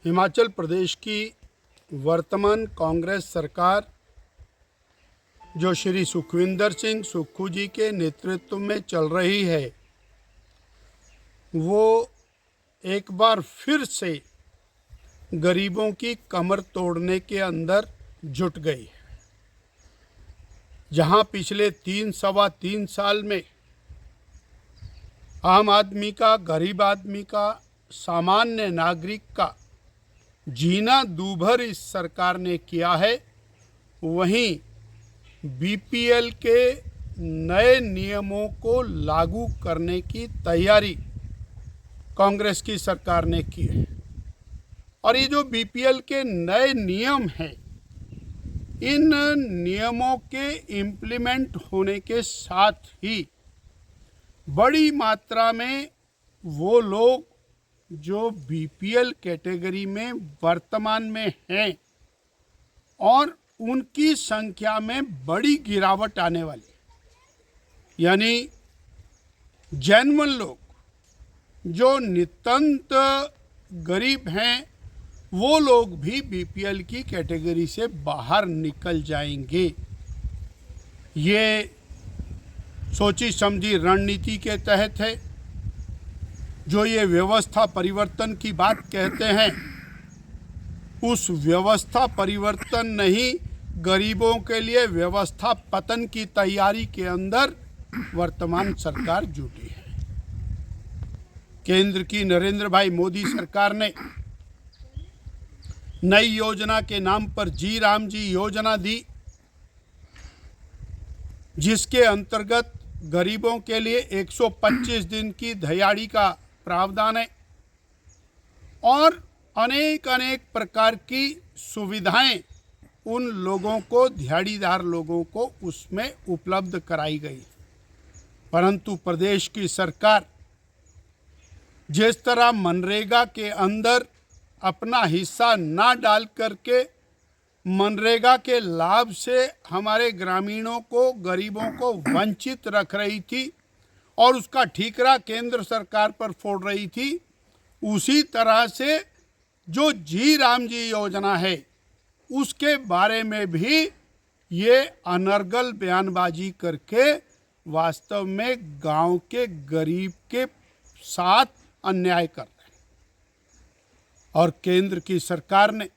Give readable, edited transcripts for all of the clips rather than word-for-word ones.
हिमाचल प्रदेश की वर्तमान कांग्रेस सरकार जो श्री सुखविंदर सिंह सुक्खू जी के नेतृत्व में चल रही है, वो एक बार फिर से गरीबों की कमर तोड़ने के अंदर जुट गई है। जहां पिछले सवा तीन साल में आम आदमी का, गरीब आदमी का, सामान्य नागरिक का जीना दूभर इस सरकार ने किया है, वहीं बीपीएल के नए नियमों को लागू करने की तैयारी कांग्रेस की सरकार ने की है। और ये जो बीपीएल के नए नियम हैं, इन नियमों के इम्प्लीमेंट होने के साथ ही बड़ी मात्रा में वो लोग जो बीपीएल कैटेगरी में वर्तमान में हैं और उनकी संख्या में बड़ी गिरावट आने वाली है, यानी जेन्युइन लोग जो नितांत गरीब हैं, वो लोग भी बीपीएल की कैटेगरी से बाहर निकल जाएंगे। ये सोची समझी रणनीति के तहत है। जो ये व्यवस्था परिवर्तन की बात कहते हैं, उस व्यवस्था परिवर्तन नहीं, गरीबों के लिए व्यवस्था पतन की तैयारी के अंदर वर्तमान सरकार जुटी है। केंद्र की नरेंद्र भाई मोदी सरकार ने नई योजना के नाम पर जी राम जी योजना दी, जिसके अंतर्गत गरीबों के लिए 125 दिन की दिहाड़ी का प्रावधान है और अनेक प्रकार की सुविधाएं उन लोगों को, दिहाड़ीदार लोगों को उसमें उपलब्ध कराई गई। परंतु प्रदेश की सरकार जिस तरह मनरेगा के अंदर अपना हिस्सा ना डाल करके मनरेगा के लाभ से हमारे ग्रामीणों को, गरीबों को वंचित रख रही थी और उसका ठीकरा केंद्र सरकार पर फोड़ रही थी, उसी तरह से जो जी राम जी योजना है उसके बारे में भी ये अनर्गल बयानबाजी करके वास्तव में गांव के गरीब के साथ अन्याय कर रहे हैं। और केंद्र की सरकार ने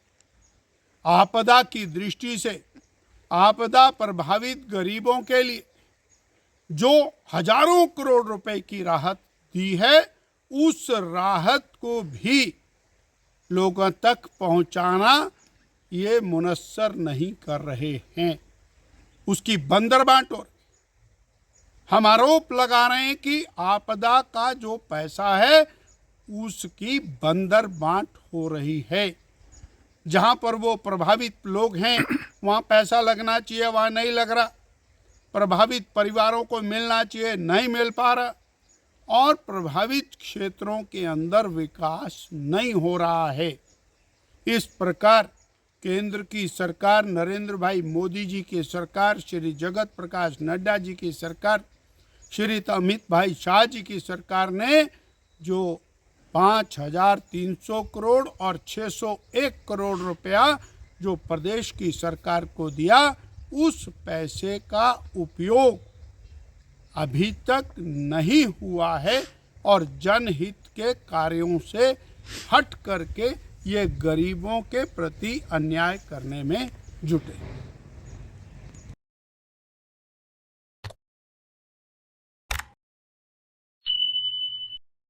आपदा की दृष्टि से आपदा प्रभावित गरीबों के लिए जो हजारों करोड़ रुपए की राहत दी है, उस राहत को भी लोगों तक पहुंचाना ये मुनस्सर नहीं कर रहे हैं। उसकी बंदर बांट हो रही। हम आरोप लगा रहे हैं कि आपदा का जो पैसा है उसकी बंदर बांट हो रही है। जहां पर वो प्रभावित लोग हैं वहां पैसा लगना चाहिए, वहां नहीं लग रहा। प्रभावित परिवारों को मिलना चाहिए, नहीं मिल पा रहा। और प्रभावित क्षेत्रों के अंदर विकास नहीं हो रहा है। इस प्रकार केंद्र की सरकार, नरेंद्र भाई मोदी जी की सरकार, श्री जगत प्रकाश नड्डा जी की सरकार, श्री अमित भाई शाह जी की सरकार ने जो 5,300 करोड़ और 601 करोड़ रुपया जो प्रदेश की सरकार को दिया, उस पैसे का उपयोग अभी तक नहीं हुआ है और जनहित के कार्यों से हट करके ये गरीबों के प्रति अन्याय करने में जुटे।